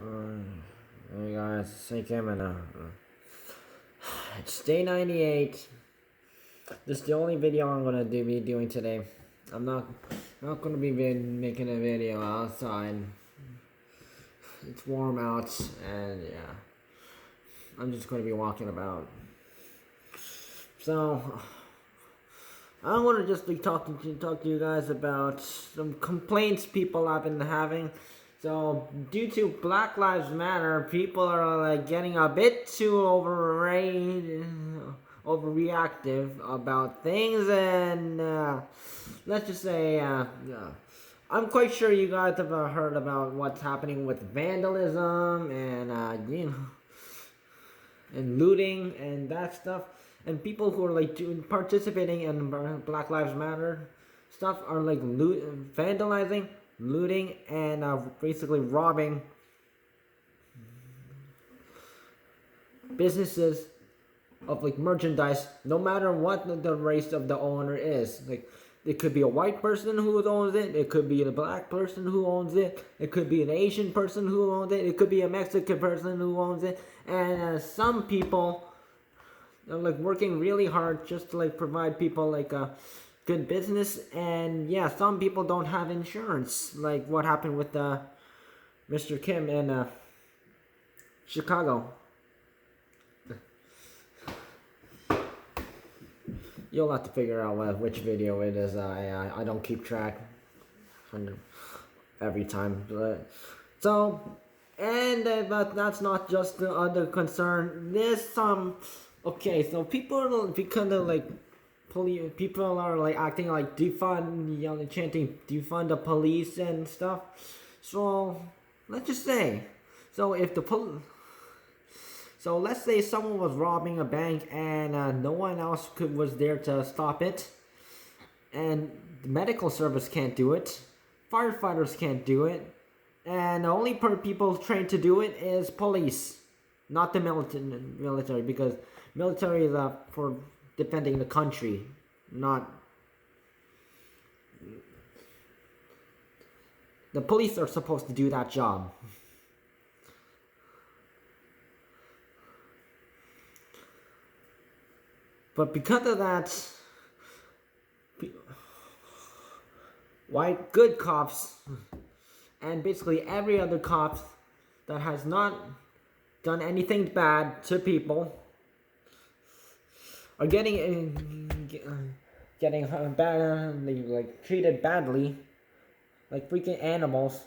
Hey guys, it's Kim and it's day 98. This is the only video I'm gonna be doing today. I'm not gonna be making a video outside. It's warm out, and yeah, I'm just gonna be walking about. So I want to just be talk to you guys about some complaints people have been having. So, due to Black Lives Matter, people are like getting a bit too overreactive about things, and let's just say, I'm quite sure you guys have heard about what's happening with vandalism and and looting and that stuff, and people who are like participating in Black Lives Matter stuff are like vandalizing, looting, and basically robbing businesses of like merchandise, no matter what the race of the owner is. Like, it could be a white person who owns it, it could be a black person who owns it, it could be an Asian person who owns it, it could be a Mexican person who owns it, and some people are like working really hard just to like provide people like a good business. And yeah, some people don't have insurance, like what happened with Mr. Kim in Chicago. You'll have to figure out which video it is. I don't keep track every time. But that's not just the other concern. There's some. Okay, so people are people are like acting like defund, chanting defund the police and stuff. So let's just say, so if the So let's say someone was robbing a bank and no one else was there to stop it, and the medical service can't do it, firefighters can't do it, and the only people trained to do it is police, not the military, because military is for defending the country, not the police are supposed to do that job. But because of that, white good cops and basically every other cop that has not done anything bad to people are getting badly, like treated badly, like freaking animals,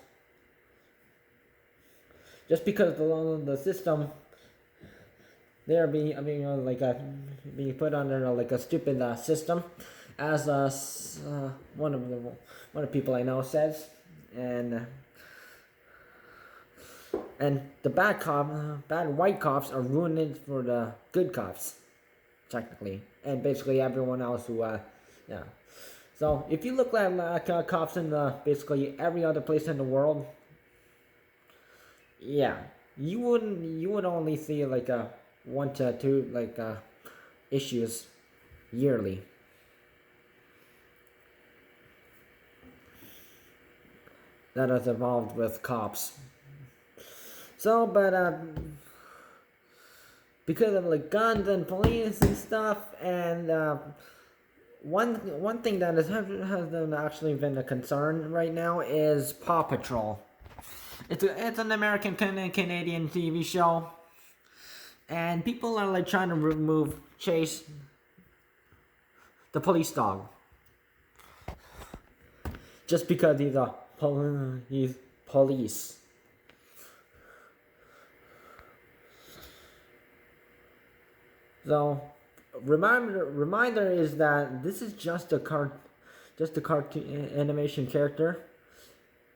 just because the system. They're being being put under like a stupid system, as one of the people I know says, and the bad white cops are ruining for the good cops, technically, and basically everyone else who yeah. So if you look at cops in basically every other place in the world, yeah, you would only see like a 1 to 2 issues yearly. That is involved with cops. So, but because of like guns and police and stuff, and one thing that has actually been a concern right now is Paw Patrol. It's an American Canadian TV show. And people are like trying to chase the police dog, just because he's police. So reminder is that this is just a cartoon animation character,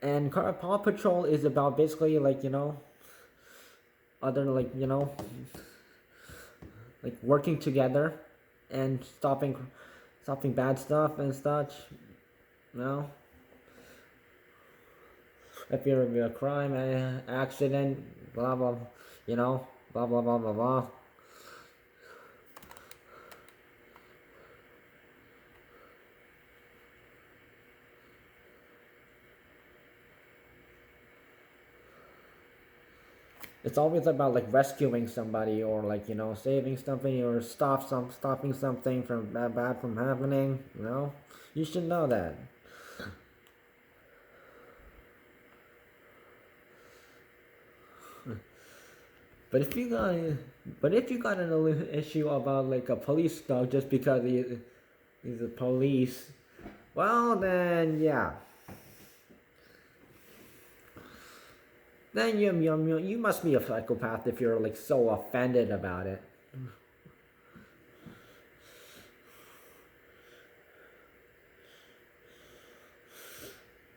and Paw Patrol is about basically other like working together and stopping bad stuff and such. If you're a crime, accident, blah blah, blah blah blah blah blah. It's always about like rescuing somebody, or like, you know, saving something, or stopping something from bad from happening. You know, you should know that. But if you got an issue about like a police dog just because he's a police, well then yeah. Then you must be a psychopath if you're like so offended about it.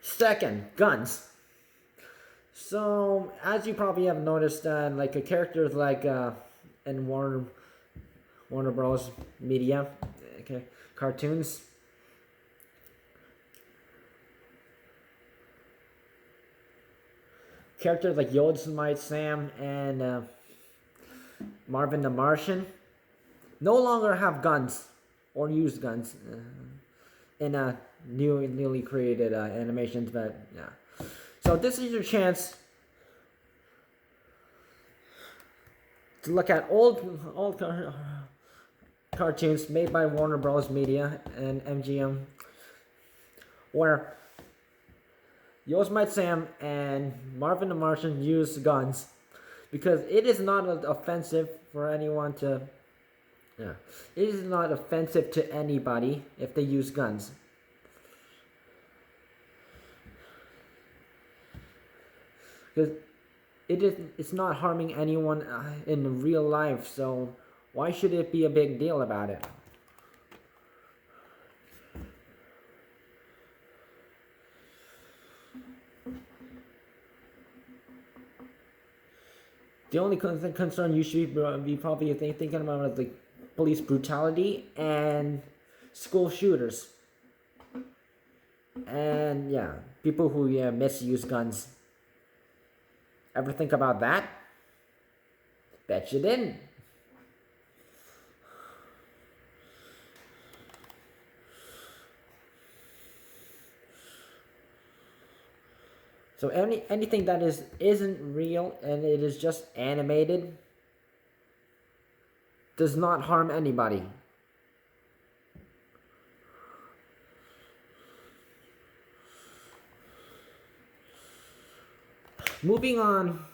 Second, guns. So as you probably have noticed, like characters like in Warner Bros. Media, okay, cartoons. Characters like Yosemite Sam and Marvin the Martian no longer have guns or use guns in newly created animations, but yeah. So this is your chance to look at old cartoons made by Warner Bros. Media and MGM, where Yosemite Sam and Marvin the Martian use guns, because it is not offensive for anyone to. Yeah, it is not offensive to anybody if they use guns. Because it's not harming anyone in real life, so why should it be a big deal about it? The only concern you should be probably thinking about is like police brutality and school shooters. And yeah, people who misuse guns. Ever think about that? Bet you didn't. So anything that isn't real and it is just animated does not harm anybody. Moving on,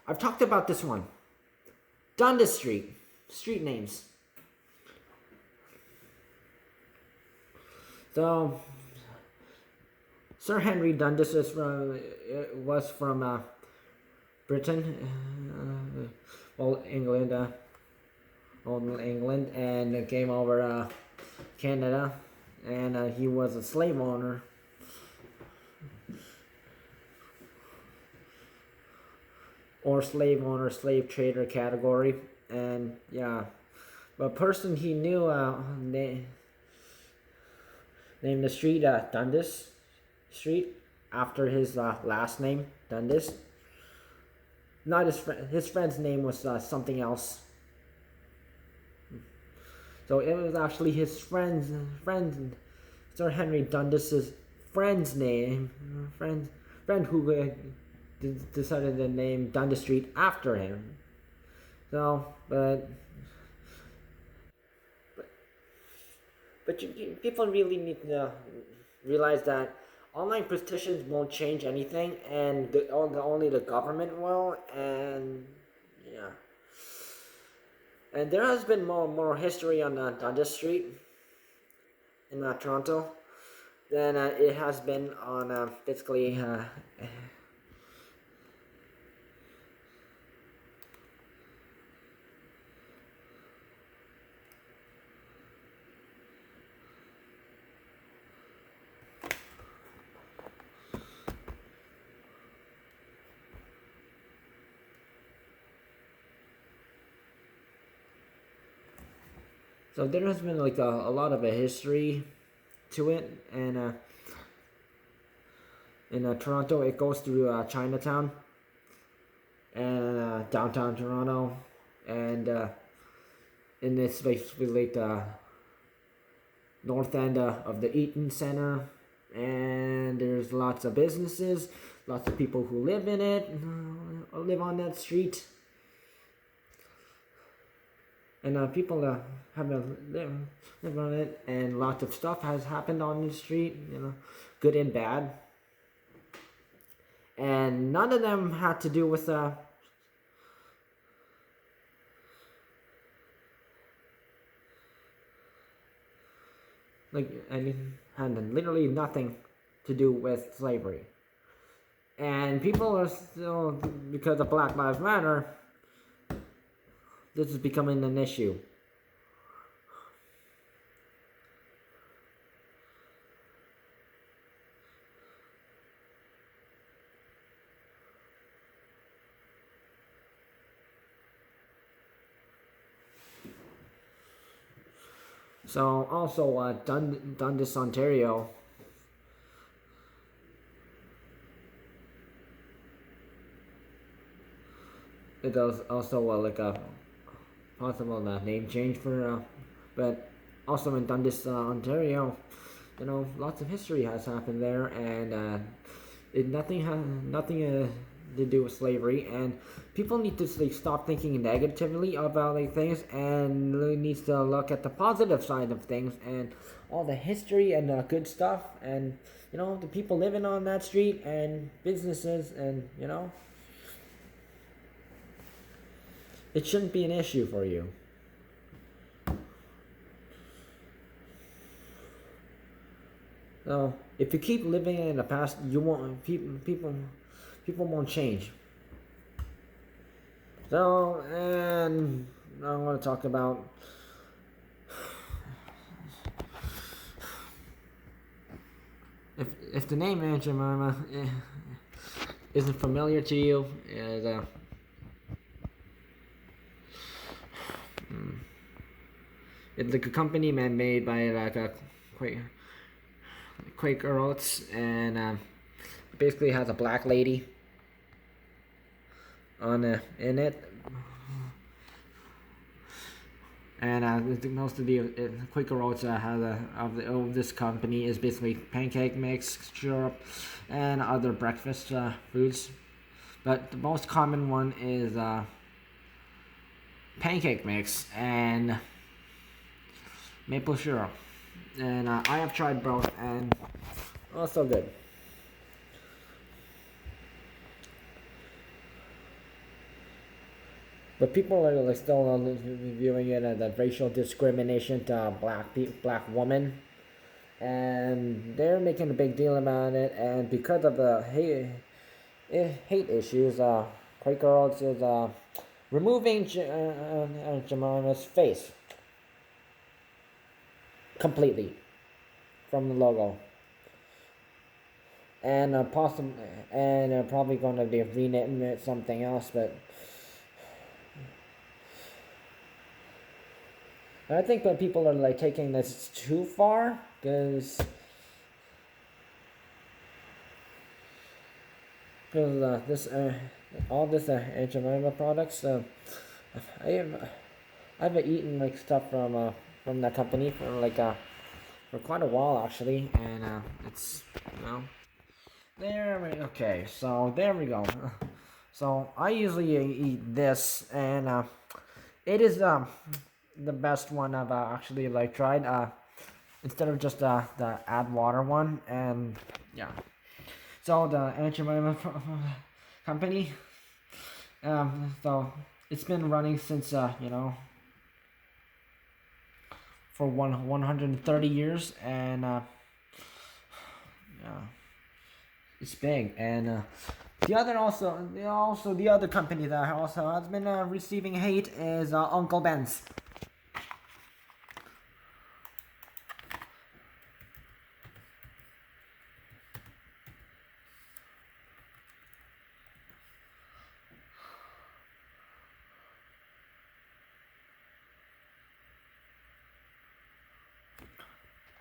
I've talked about this one. Dundas Street, street names. So Sir Henry Dundas was from Britain, old England, and came over Canada, and he was a slave owner. Or slave trader category, and yeah, a person he knew named the street Dundas Street after his last name, Dundas. Not his friend's name was something else. So it was actually his friend, Sir Henry Dundas's friend's name, friend who decided to name Dundas Street after him. So, but people really need to realize that online petitions won't change anything, and only the government will, and yeah. And there has been more history on Dundas Street in Toronto than it has been on basically. So there has been like a lot of a history to it, and in Toronto it goes through Chinatown and downtown Toronto, and in this basically like the north end of the Eaton Center, and there's lots of businesses. lots of people who live in it, live on that street. And people have live on it, and lots of stuff has happened on the street, good and bad. And none of them had to do with had literally nothing to do with slavery. And people are still, because of Black Lives Matter, this is becoming an issue. So also Dundas, Ontario. It does also like a possible name change for, but also in Dundas, Ontario, lots of history has happened there, and nothing to do with slavery, and people need to stop thinking negatively about things, and really needs to look at the positive side of things and all the history and good stuff, and the people living on that street and businesses, and it shouldn't be an issue for you. So if you keep living in the past, you won't people won't change. So, and I want to talk about if the name Aunt Jemima isn't familiar to you, it's like a company made by like a Quaker Oats, and basically has a black lady in it, and most of the Quaker Oats of this company is basically pancake mix, syrup, and other breakfast foods, but the most common one is pancake mix and maple syrup, and I have tried both, and also good. But people are still viewing it as a racial discrimination to black women, and they're making a big deal about it. And because of the hate issues, Quaker Oats is removing Jemima's face completely from the logo, and probably going to be renaming it something else, but I think that people are taking this too far, because all this Aunt Jemima products, I've eaten stuff from that company for quite a while actually, and it's okay, so there we go. So I usually eat this, and it is the best one I've actually tried, instead of just the add water one, and yeah. So the Aunt Jemima company, so it's been running since for 130 years, and yeah, it's big. And the other company that also has been receiving hate is Uncle Ben's.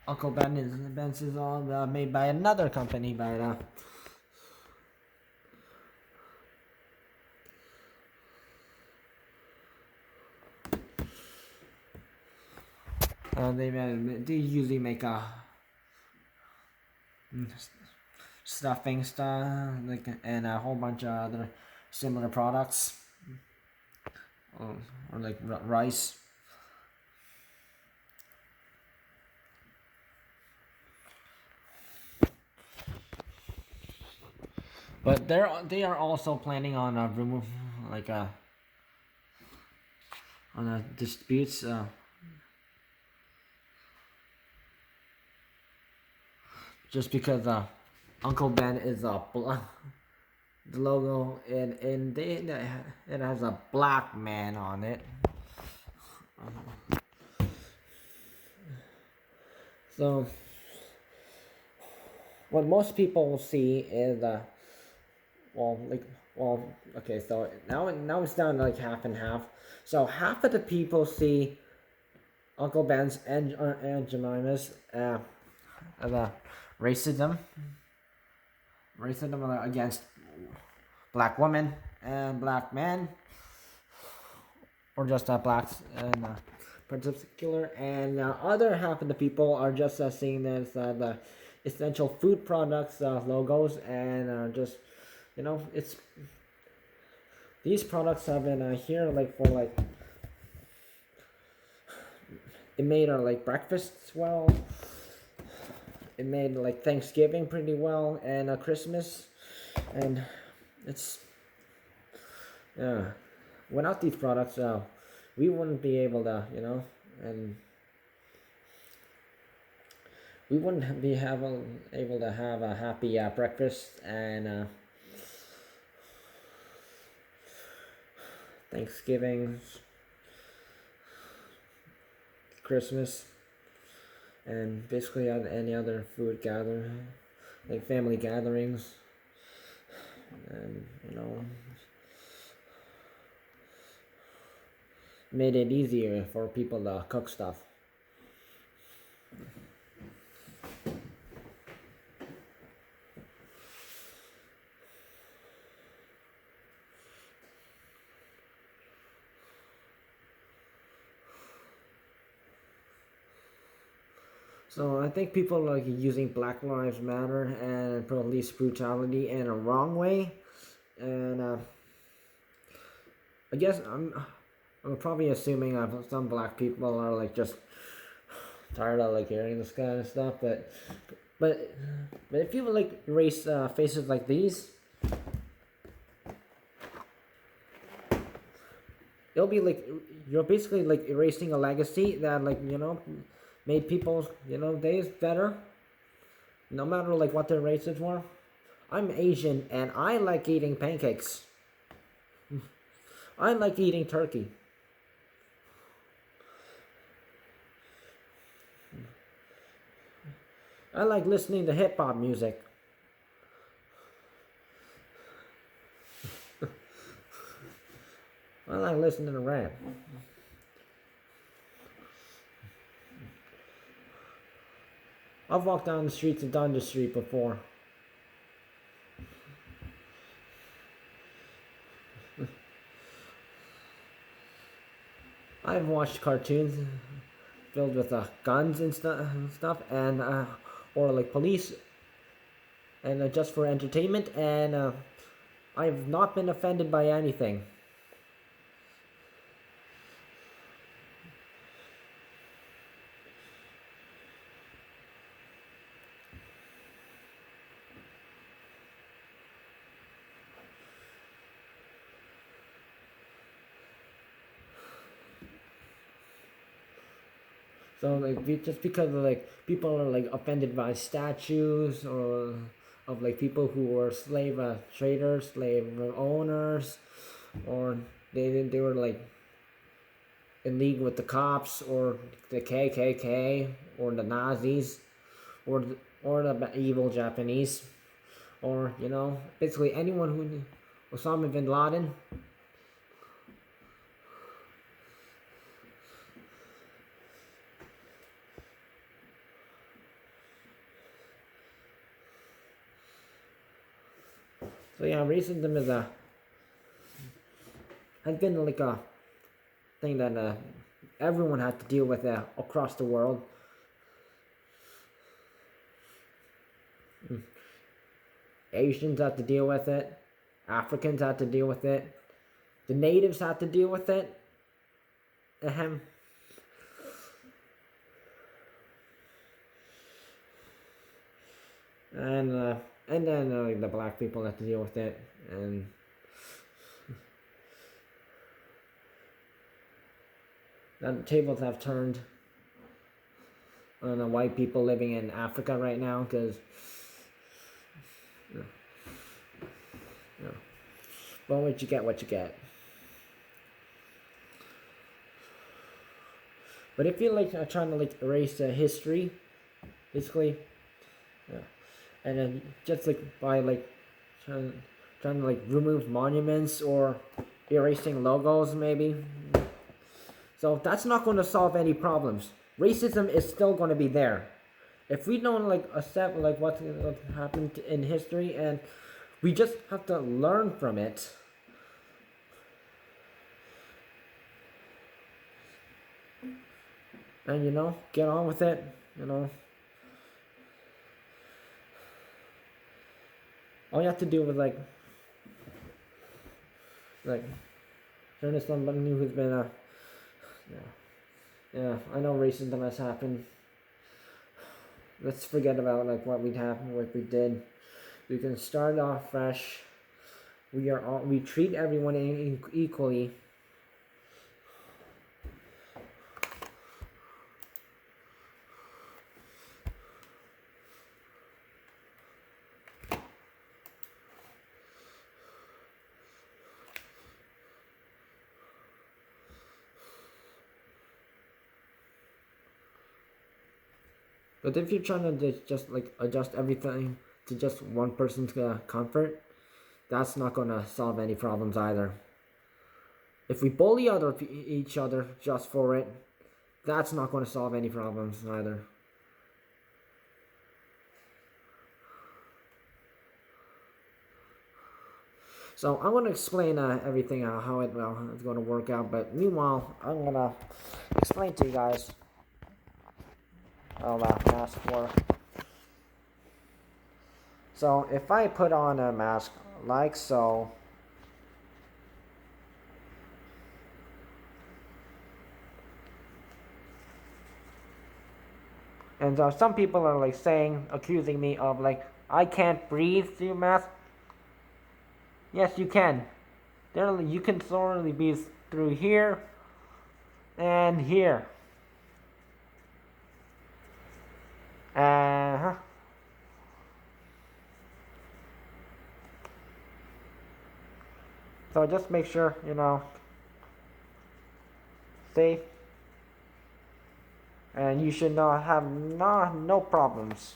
Uncle Ben's is all made by another company, but they usually make stuffing stuff, like, and a whole bunch of other similar products, or like rice. But they are also planning on remove like on disputes. Just because Uncle Ben is the logo, and it has a black man on it. So what most people see is okay, so now it's down to like half and half. So half of the people see Uncle Ben's and Jemima's as a racism against black women and black men, or just blacks in particular, and other half of the people are just seeing as the essential food products logos, and just, you know, it's these products have been here like for like it made our like breakfasts well. It made like Thanksgiving pretty well, and Christmas, and it's without these products, we wouldn't be able to, you know, and we wouldn't be able to have a happy breakfast and Thanksgiving, Christmas, and basically any other food gathering, like family gatherings, and, you know, made it easier for people to cook stuff. So I think people are like using Black Lives Matter and police brutality in a wrong way, and I guess I'm probably assuming some black people are like just tired of like hearing this kind of stuff, but if you like erase faces like these, it'll be like you're basically like erasing a legacy that, like, you know, made people's, you know, days better, no matter like what their races were. I'm Asian and I like eating pancakes. I like eating turkey. I like listening to hip hop music. I like listening to rap. I've walked down the streets of Dundas Street before. I've watched cartoons filled with guns and stuff, and or like police, and just for entertainment, and I've not been offended by anything. So like just because like people are like offended by statues or of like people who were slave traders, slave owners, or they were like in league with the cops or the KKK or the Nazis or the evil Japanese, or, you know, basically anyone who Osama bin Laden. So yeah, racism is has been like a thing that everyone has to deal with across the world. Asians have to deal with it. Africans have to deal with it. The natives have to deal with it. Ahem. And then the black people have to deal with it. And the tables have turned on the white people living in Africa right now, because but what you get. But if you're like trying to like erase history, basically, yeah, and then just like by like trying to like remove monuments or erasing logos, maybe. So that's not going to solve any problems. Racism is still going to be there. If we don't like accept like what happened in history, and we just have to learn from it. And get on with it, All you have to do is like turn to somebody who's been yeah, I know racism has happened. Let's forget about like what we did. We can start off fresh. We treat everyone equally. But if you're trying to just like adjust everything to just one person's comfort, that's not gonna solve any problems either. If we bully each other just for it, that's not gonna solve any problems either. So I'm gonna explain everything how it's gonna work out. But meanwhile, I'm gonna explain to you guys how masks work. So if I put on a mask like so, and some people are like accusing me of like I can't breathe through mask. Yes, you can. You can thoroughly breathe through here and here. So just make sure, safe. And you should not have no problems.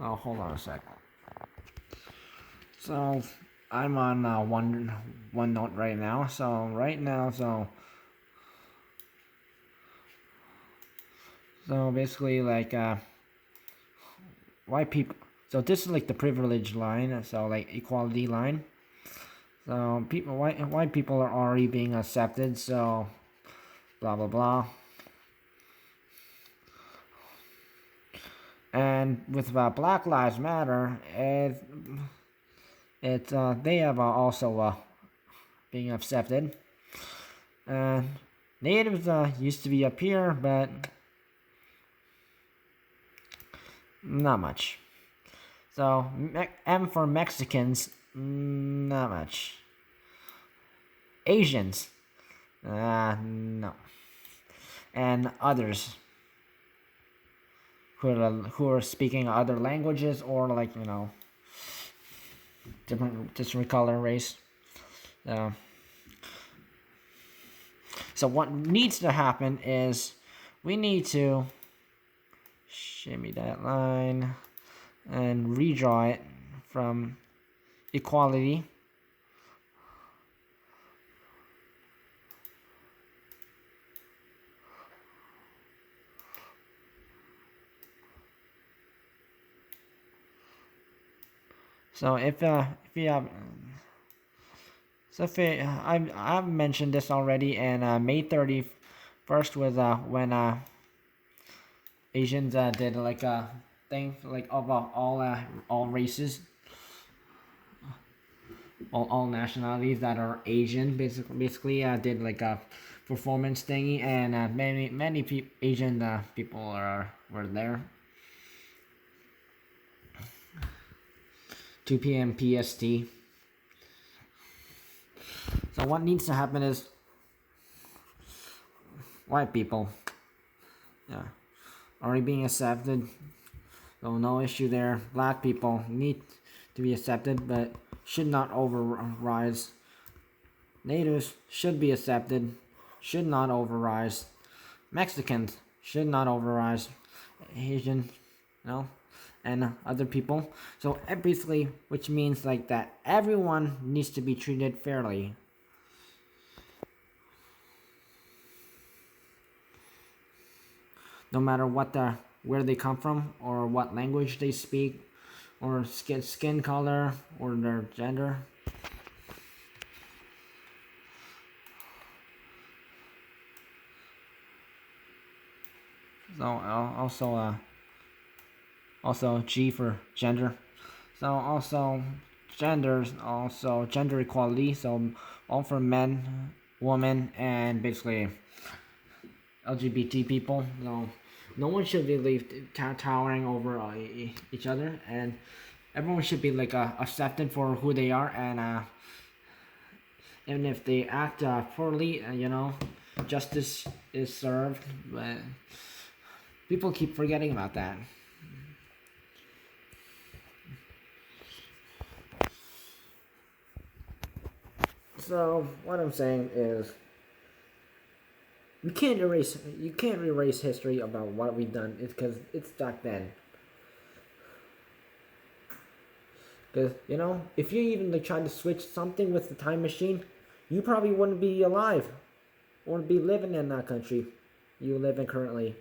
Oh, hold on a sec. So I'm on OneNote right now. So basically, like white people. So this is like the privilege line. So like equality line. So white people are already being accepted. So blah blah blah. And with Black Lives Matter, they have also being accepted, and Natives used to be up here, but not much. So M for Mexicans, not much. Asians, no. And others who are speaking other languages or like different color race. So what needs to happen is we need to shimmy that line and redraw it from equality. So if you have I've mentioned this already, and May 31st was when Asians did like a thing like of all races, all nationalities that are Asian, basically did like a performance thingy, and many Asian people were there. 2 p.m. PST. So what needs to happen is white people, already being accepted, so no issue there. Black people need to be accepted, but should not overrise. Natives should be accepted, should not overrise. Mexicans should not overrise. Asian, and other people. So basically, which means like that everyone needs to be treated fairly. No matter where they come from, or what language they speak, or skin color, or their gender. So also G for gender. So also genders, also gender equality. So all for men, women, and basically LGBT people. No one should be towering over each other, and everyone should be like accepted for who they are, and even if they act poorly, justice is served. But people keep forgetting about that. So what I'm saying is, you can't erase history about what we've done. It's because it's back then. Because if you even tried to switch something with the time machine, you probably wouldn't be alive, or be living in that country you live in currently.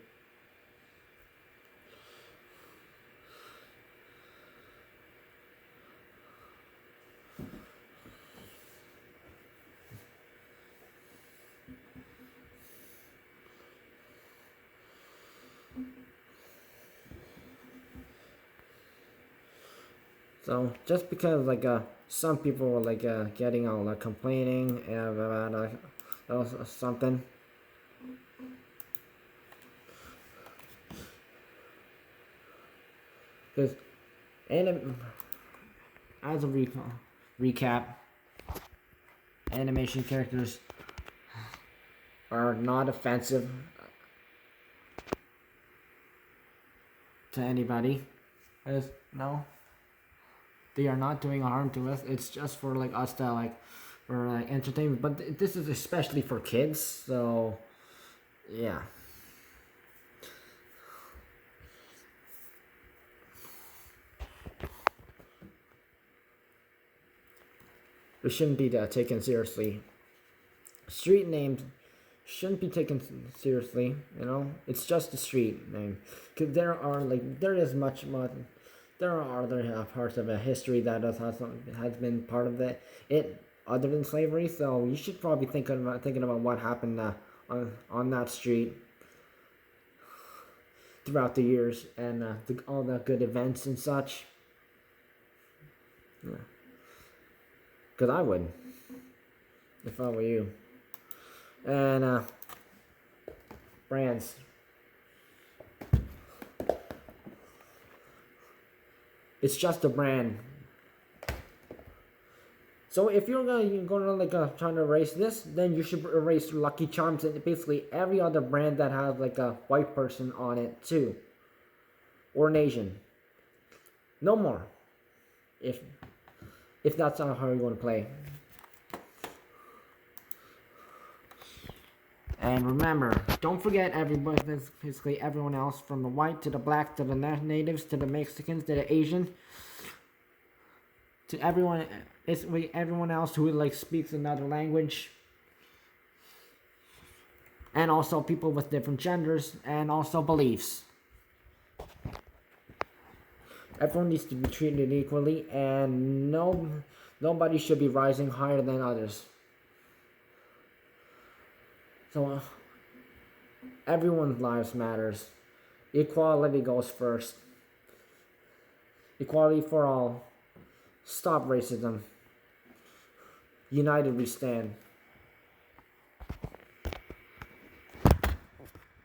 So just because some people were getting all complaining about something, because as a recap, animation characters are not offensive to anybody. They are not doing harm to us. It's just for us to for entertainment. But this is especially for kids. So yeah. It shouldn't be taken seriously. Street names shouldn't be taken seriously. It's just a street name. Cause there are there are other parts of a history that has been part of it other than slavery. So you should probably thinking about what happened on that street throughout the years, and all the good events and such. Yeah. Because I would, if I were you. And brands. It's just a brand. So if you're gonna like trying to erase this, then you should erase Lucky Charms and basically every other brand that has like a white person on it too, or an Asian. No more. If that's not how you want to play. And remember, don't forget everybody, basically everyone else, from the white to the black to the natives to the Mexicans to the Asian, to everyone. It's everyone else who like speaks another language, and also people with different genders and also beliefs. Everyone needs to be treated equally, and nobody should be rising higher than others. So everyone's lives matters. Equality goes first. Equality for all. Stop racism. United we stand.